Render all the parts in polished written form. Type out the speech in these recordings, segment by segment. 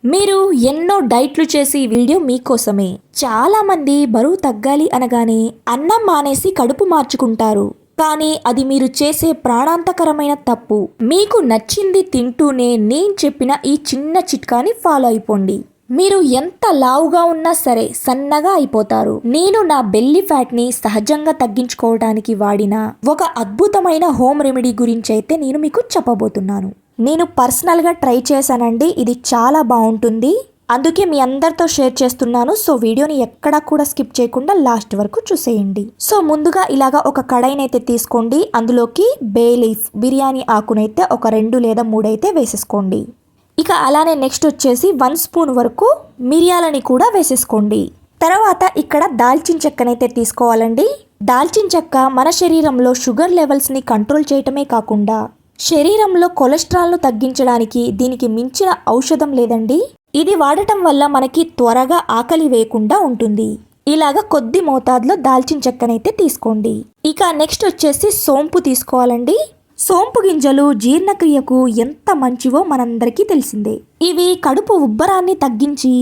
మీరు ఎన్నో డైట్లు చేసి వీడియో మీకోసమే. చాలా మంది బరువు తగ్గాలి అనగానే అన్నం మానేసి కడుపు మార్చుకుంటారు. కానీ అది మీరు చేసే ప్రాణాంతకరమైన తప్పు. మీకు నచ్చింది తింటూనే నేను చెప్పిన ఈ చిన్న చిట్కాని ఫాలో అయిపోండి. మీరు ఎంత లావుగా ఉన్నా సరే సన్నగా అయిపోతారు. నేను నా బెల్లీ ఫ్యాట్ ని సహజంగా తగ్గించుకోవడానికి వాడిన ఒక అద్భుతమైన హోమ్ రెమెడీ గురించి అయితే నేను మీకు చెప్పబోతున్నాను. నేను పర్సనల్గా ట్రై చేశానండి. ఇది చాలా బాగుంటుంది. అందుకే మీ అందరితో షేర్ చేస్తున్నాను. సో వీడియోని ఎక్కడా కూడా స్కిప్ చేయకుండా లాస్ట్ వరకు చూసేయండి. సో ముందుగా ఇలాగా ఒక కడాయినైతే తీసుకోండి. అందులోకి బే లీఫ్ బిర్యానీ ఆకునైతే ఒక 2 లేదా 3 అయితే వేసేసుకోండి. ఇక అలానే నెక్స్ట్ వచ్చేసి 1 స్పూన్ వరకు మిరియాలని కూడా వేసేసుకోండి. తర్వాత ఇక్కడ దాల్చిన చెక్కనైతే తీసుకోవాలండి. దాల్చిన చెక్క మన శరీరంలో షుగర్ లెవెల్స్ని కంట్రోల్ చేయటమే కాకుండా శరీరంలో కొలెస్ట్రాల్ను తగ్గించడానికి దీనికి మించిన ఔషధం లేదండి. ఇది వాడటం వల్ల మనకి త్వరగా ఆకలి వేయకుండా ఉంటుంది. ఇలాగ కొద్ది మోతాదులో దాల్చిన చెక్కనైతే తీసుకోండి. ఇక నెక్స్ట్ వచ్చేసి సోంపు తీసుకోవాలండి. సోంపు గింజలు జీర్ణక్రియకు ఎంత మంచివో మనందరికీ తెలిసిందే. ఇవి కడుపు ఉబ్బరాన్ని తగ్గించి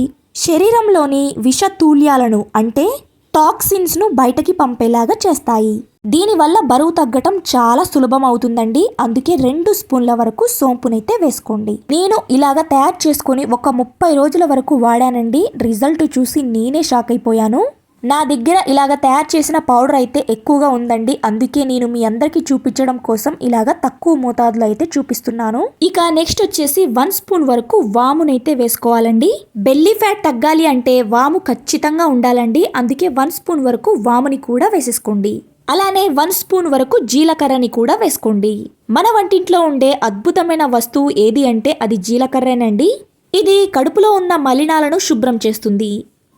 శరీరంలోని విషతూల్యాలను అంటే టాక్సిన్స్ను బయటకి పంపేలాగా చేస్తాయి. దీనివల్ల బరువు తగ్గటం చాలా సులభం అవుతుందండి. అందుకే 2 స్పూన్ల వరకు సోంపునైతే వేసుకోండి. నేను ఇలాగ తయారు చేసుకుని ఒక 30 రోజుల వరకు వాడానండి. రిజల్ట్ చూసి నేనే షాక్ అయిపోయాను. నా దగ్గర ఇలాగ తయారు చేసిన పౌడర్ అయితే ఎక్కువగా ఉందండి. అందుకే నేను మీ అందరికీ చూపించడం కోసం ఇలాగ తక్కువ మోతాదులో అయితే చూపిస్తున్నాను. ఇక నెక్స్ట్ వచ్చేసి 1 స్పూన్ వరకు వామునైతే వేసుకోవాలండి. బెల్లీ ఫ్యాట్ తగ్గాలి అంటే వాము ఖచ్చితంగా ఉండాలండి. అందుకే 1 స్పూన్ వరకు వాముని కూడా వేసేసుకోండి. అలానే 1 స్పూన్ వరకు జీలకర్రని కూడా వేసుకోండి. మన వంటింట్లో ఉండే అద్భుతమైన వస్తువు ఏది అంటే అది జీలకర్రేనండి. ఇది కడుపులో ఉన్న మలినాలను శుభ్రం చేస్తుంది.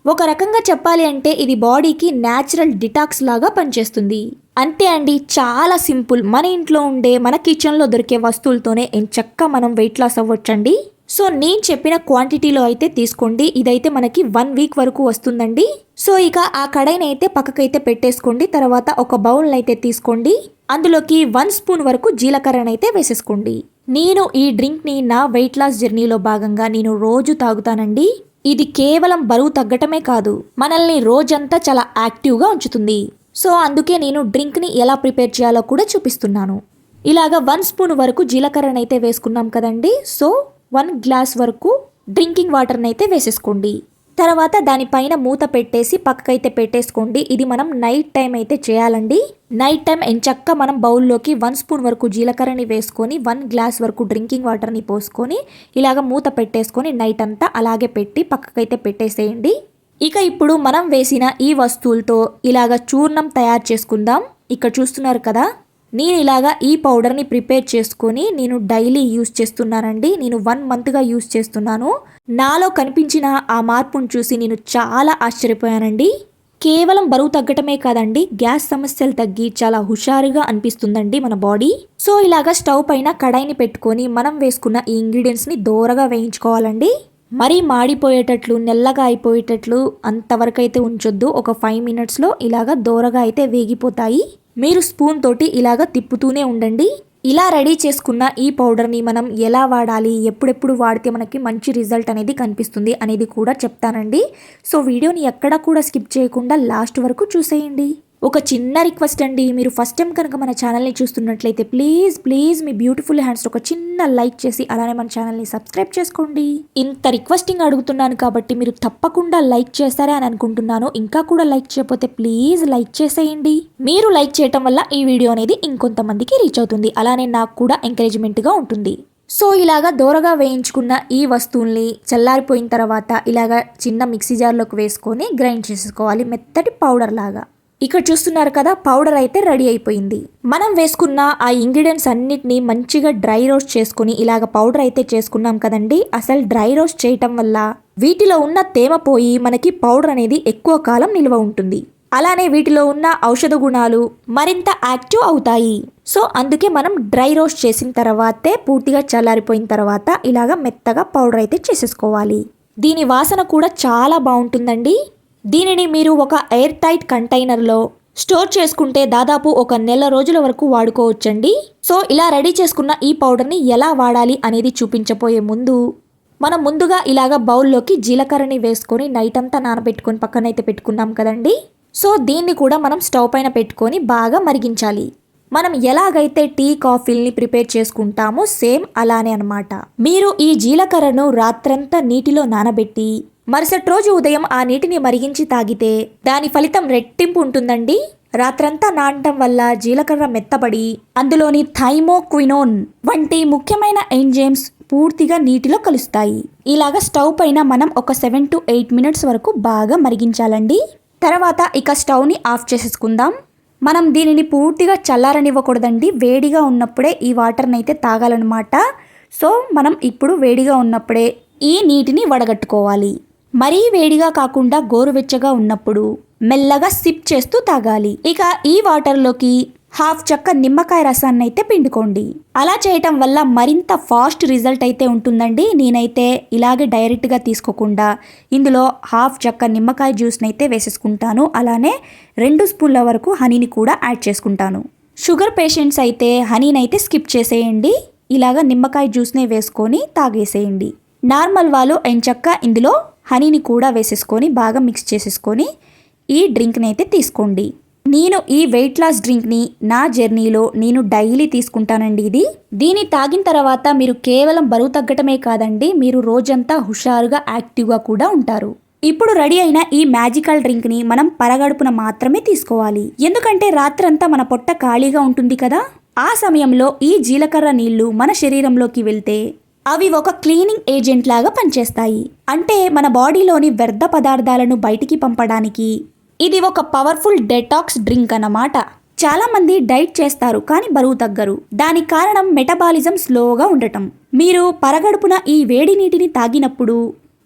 ఒక రకంగా చెప్పాలి అంటే ఇది బాడీకి న్యాచురల్ డిటాక్స్ లాగా పనిచేస్తుంది. అంతే అండి, చాలా సింపుల్. మన ఇంట్లో ఉండే మన కిచెన్లో దొరికే వస్తువులతోనే ఎంచక్కా మనం వెయిట్ లాస్ అవ్వచ్చండి. సో నేను చెప్పిన క్వాంటిటీలో అయితే తీసుకోండి. ఇదైతే మనకి 1 వీక్ వరకు వస్తుందండి. సో ఇక ఆ కడాయిని అయితే పక్కకైతే పెట్టేసుకోండి. తర్వాత ఒక బౌల్ అయితే తీసుకోండి. అందులోకి 1 స్పూన్ వరకు జీలకర్రనైతే వేసేసుకోండి. నేను ఈ డ్రింక్ని నా వెయిట్ లాస్ జర్నీలో భాగంగా నేను రోజు తాగుతానండి. ఇది కేవలం బరువు తగ్గటమే కాదు, మనల్ని రోజంతా చాలా యాక్టివ్గా ఉంచుతుంది. సో అందుకే నేను డ్రింక్ని ఎలా ప్రిపేర్ చేయాలో కూడా చూపిస్తున్నాను. ఇలాగా 1 స్పూన్ వరకు జీలకర్రనైతే వేసుకున్నాం కదండి. సో 1 గ్లాస్ వరకు డ్రింకింగ్ వాటర్ని అయితే వేసేసుకోండి. తర్వాత దానిపైన మూత పెట్టేసి పక్కకైతే పెట్టేసుకోండి. ఇది మనం నైట్ టైం అయితే చేయాలండి. నైట్ టైం ఎంచక్క మనం బౌల్లోకి 1 స్పూన్ వరకు జీలకర్రని వేసుకొని 1 గ్లాస్ వరకు డ్రింకింగ్ వాటర్ని పోసుకొని ఇలాగ మూత పెట్టేసుకొని నైట్ అంతా అలాగే పెట్టి పక్కకైతే పెట్టేసేయండి. ఇక ఇప్పుడు మనం వేసిన ఈ వస్తువులతో ఇలాగ చూర్ణం తయారు చేసుకుందాం. ఇక్కడ చూస్తున్నారు కదా, నేను ఇలాగా ఈ పౌడర్ని ప్రిపేర్ చేసుకొని నేను డైలీ యూస్ చేస్తున్నానండి. నేను 1 మంత్గా యూస్ చేస్తున్నాను. నాలో కనిపించిన ఆ మార్పును చూసి నేను చాలా ఆశ్చర్యపోయానండి. కేవలం బరువు తగ్గటమే కాదండి, గ్యాస్ సమస్యలు తగ్గి చాలా హుషారుగా అనిపిస్తుందండి మన బాడీ. సో ఇలాగా స్టవ్ పైన కడాయిని పెట్టుకొని మనం వేసుకున్న ఈ ఇంగ్రీడియంట్స్ని దోరగా వేయించుకోవాలండి. మరీ మాడిపోయేటట్లు నెల్లగా అయిపోయేటట్లు అంతవరకు అయితే ఉంచొద్దు. ఒక 5 మినిట్స్లో ఇలాగా దోరగా అయితే వేగిపోతాయి. మీరు స్పూన్ తోటి ఇలాగ తిప్పుతూనే ఉండండి. ఇలా రెడీ చేసుకున్న ఈ పౌడర్ని మనం ఎలా వాడాలి, ఎప్పుడెప్పుడు వాడితే మనకి మంచి రిజల్ట్ అనేది కనిపిస్తుంది అనేది కూడా చెప్తానండి. సో వీడియోని ఎక్కడా కూడా స్కిప్ చేయకుండా లాస్ట్ వరకు చూసేయండి. ఒక చిన్న రిక్వెస్ట్ అండి, మీరు ఫస్ట్ టైం కనుక మన ఛానల్ని చూస్తున్నట్లయితే ప్లీజ్ మీ బ్యూటిఫుల్ హ్యాండ్స్ ఒక చిన్న లైక్ చేసి అలానే మన ఛానల్ని సబ్స్క్రైబ్ చేసుకోండి. ఇంత రిక్వెస్టింగ్ అడుగుతున్నాను కాబట్టి మీరు తప్పకుండా లైక్ చేస్తారే అని అనుకుంటున్నాను. ఇంకా కూడా లైక్ చేయకపోతే ప్లీజ్ లైక్ చేసేయండి. మీరు లైక్ చేయటం వల్ల ఈ వీడియో అనేది ఇంకొంతమందికి రీచ్ అవుతుంది. అలానే నాకు కూడా ఎంకరేజ్మెంట్గా ఉంటుంది. సో ఇలాగా దోరగా వేయించుకున్న ఈ వస్తువుల్ని చల్లారిపోయిన తర్వాత ఇలాగా చిన్న మిక్సీ జార్లోకి వేసుకొని గ్రైండ్ చేసుకోవాలి మెత్తటి పౌడర్ లాగా. ఇక్కడ చూస్తున్నారు కదా, పౌడర్ అయితే రెడీ అయిపోయింది. మనం వేసుకున్న ఆ ఇంగ్రీడియంట్స్ అన్నిటిని మంచిగా డ్రై రోస్ట్ చేసుకుని ఇలాగ పౌడర్ అయితే చేసుకున్నాం కదండి. అసలు డ్రై రోస్ట్ చేయటం వల్ల వీటిలో ఉన్న తేమ పోయి మనకి పౌడర్ అనేది ఎక్కువ కాలం నిల్వ ఉంటుంది. అలానే వీటిలో ఉన్న ఔషధ గుణాలు మరింత యాక్టివ్ అవుతాయి. సో అందుకే మనం డ్రై రోస్ట్ చేసిన తర్వాతే పూర్తిగా చల్లారిపోయిన తర్వాత ఇలాగ మెత్తగా పౌడర్ అయితే చేసేసుకోవాలి. దీని వాసన కూడా చాలా బాగుంటుందండి. దీనిని మీరు ఒక ఎయిర్ టైట్ కంటైనర్లో స్టోర్ చేసుకుంటే దాదాపు ఒక నెల రోజుల వరకు వాడుకోవచ్చండి. సో ఇలా రెడీ చేసుకున్న ఈ పౌడర్ని ఎలా వాడాలి అనేది చూపించబోయే ముందు మనం ముందుగా ఇలాగ బౌల్లోకి జీలకర్రని వేసుకొని నైట్ అంతా నానబెట్టుకొని పక్కనైతే పెట్టుకున్నాం కదండి. సో దీన్ని కూడా మనం స్టవ్ పైన పెట్టుకొని బాగా మరిగించాలి. మనం ఎలాగైతే టీ కాఫీల్ని ప్రిపేర్ చేసుకుంటామో సేమ్ అలానే అనమాట. మీరు ఈ జీలకర్రను రాత్రంతా నీటిలో నానబెట్టి మరుసటి రోజు ఉదయం ఆ నీటిని మరిగించి తాగితే దాని ఫలితం రెట్టింపు ఉంటుందండి. రాత్రంతా నానటం వల్ల జీలకర్ర మెత్తబడి అందులోని థైమోక్వినోన్ వంటి ముఖ్యమైన ఎంజైమ్స్ పూర్తిగా నీటిలో కలుస్తాయి. ఇలాగ స్టవ్ పైన మనం ఒక 7 to 8 minutes వరకు బాగా మరిగించాలండి. తర్వాత ఇక స్టవ్ని ఆఫ్ చేసేసుకుందాం. మనం దీనిని పూర్తిగా చల్లారనివ్వకూడదండి. వేడిగా ఉన్నప్పుడే ఈ వాటర్ని అయితే తాగాలన్నమాట. సో మనం ఇప్పుడు వేడిగా ఉన్నప్పుడే ఈ నీటిని వడగట్టుకోవాలి. మరీ వేడిగా కాకుండా గోరువెచ్చగా ఉన్నప్పుడు మెల్లగా సిప్ చేస్తూ తాగాలి. ఇక ఈ వాటర్లోకి 1/2 చెక్క నిమ్మకాయ రసాన్ని అయితే పిండుకోండి. అలా చేయటం వల్ల మరింత ఫాస్ట్ రిజల్ట్ అయితే ఉంటుందండి. నేనైతే ఇలాగే డైరెక్ట్గా తీసుకోకుండా ఇందులో 1/2 చెక్క నిమ్మకాయ జ్యూస్ని అయితే వేసేసుకుంటాను. అలానే 2 స్పూన్ల వరకు హనీని కూడా యాడ్ చేసుకుంటాను. షుగర్ పేషెంట్స్ అయితే హనీని అయితే స్కిప్ చేసేయండి. ఇలాగ నిమ్మకాయ జ్యూస్నే వేసుకొని తాగేసేయండి. నార్మల్ వాళ్ళు ఎంచక్క ఇందులో హనీని కూడా వేసేసుకొని బాగా మిక్స్ చేసేసుకొని ఈ డ్రింక్ని అయితే తీసుకోండి. నేను ఈ వెయిట్ లాస్ డ్రింక్ని నా జర్నీలో నేను డైలీ తీసుకుంటానండి. దీన్ని తాగిన తర్వాత మీరు కేవలం బరువు తగ్గటమే కాదండి, మీరు రోజంతా హుషారుగా యాక్టివ్గా కూడా ఉంటారు. ఇప్పుడు రెడీ అయిన ఈ మ్యాజికల్ డ్రింక్ని మనం పరగడుపున మాత్రమే తీసుకోవాలి. ఎందుకంటే రాత్రంతా మన పొట్ట ఖాళీగా ఉంటుంది కదా. ఆ సమయంలో ఈ జీలకర్ర నీళ్లు మన శరీరంలోకి వెళ్తే అవి ఒక క్లీనింగ్ ఏజెంట్ లాగా పనిచేస్తాయి. అంటే మన బాడీలోని వ్యర్థ పదార్థాలను బయటికి పంపడానికి ఇది ఒక పవర్ఫుల్ డెటాక్స్ డ్రింక్ అన్నమాట. చాలా మంది డైట్ చేస్తారు కానీ బరువు తగ్గరు. దానికి కారణం మెటబాలిజం స్లోగా ఉండటం. మీరు పరగడుపున ఈ వేడి నీటిని తాగినప్పుడు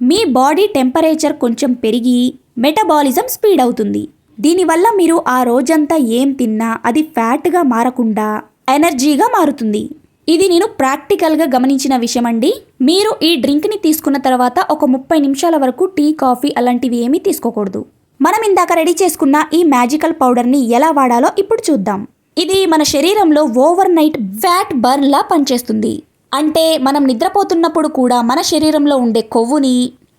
మీ బాడీ టెంపరేచర్ కొంచెం పెరిగి మెటబాలిజం స్పీడ్ అవుతుంది. దీనివల్ల మీరు ఆ రోజంతా ఏం తిన్నా అది ఫ్యాట్గా మారకుండా ఎనర్జీగా మారుతుంది. ఇది నేను ప్రాక్టికల్గా గమనించిన విషయం అండి. మీరు ఈ డ్రింక్ని తీసుకున్న తర్వాత ఒక 30 నిమిషాల వరకు టీ కాఫీ అలాంటివి ఏమీ తీసుకోకూడదు. మనం ఇందాక రెడీ చేసుకున్న ఈ మ్యాజికల్ పౌడర్ని ఎలా వాడాలో ఇప్పుడు చూద్దాం. ఇది మన శరీరంలో ఓవర్ నైట్ ఫ్యాట్ బర్న్లా పనిచేస్తుంది. అంటే మనం నిద్రపోతున్నప్పుడు కూడా మన శరీరంలో ఉండే కొవ్వుని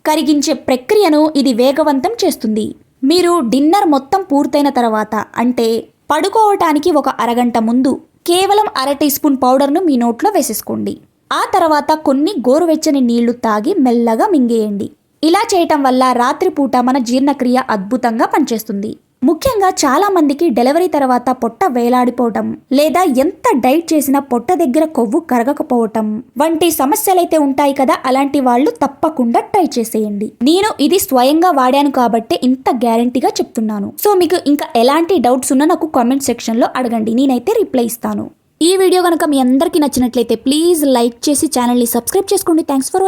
కరిగించే ప్రక్రియను ఇది వేగవంతం చేస్తుంది. మీరు డిన్నర్ మొత్తం పూర్తయిన తర్వాత అంటే పడుకోవటానికి ఒక అరగంట ముందు కేవలం 1/2 టీ స్పూన్ పౌడర్ను మీ నోట్లో వేసేసుకోండి. ఆ తర్వాత కొన్ని గోరువెచ్చని నీళ్లు తాగి మెల్లగా మింగేయండి. ఇలా చేయటం వల్ల రాత్రిపూట మన జీర్ణక్రియ అద్భుతంగా పనిచేస్తుంది. ముఖ్యంగా చాలా మందికి డెలివరీ తర్వాత పొట్ట వేలాడిపోవటం లేదా ఎంత డైట్ చేసినా పొట్ట దగ్గర కొవ్వు కరగకపోవటం వంటి సమస్యలైతే ఉంటాయి కదా. అలాంటి వాళ్ళు తప్పకుండా ట్రై చేసేయండి. నేను ఇది స్వయంగా వాడాను కాబట్టి ఇంత గ్యారంటీగా చెప్తున్నాను. సో మీకు ఇంకా ఎలాంటి డౌట్స్ ఉన్నా నాకు కామెంట్ సెక్షన్లో అడగండి, నేనైతే రిప్లై ఇస్తాను. ఈ వీడియో కనుక మీ అందరికీ నచ్చినట్లయితే ప్లీజ్ లైక్ చేసి ఛానల్ని సబ్స్క్రైబ్ చేసుకోండి. Thanks for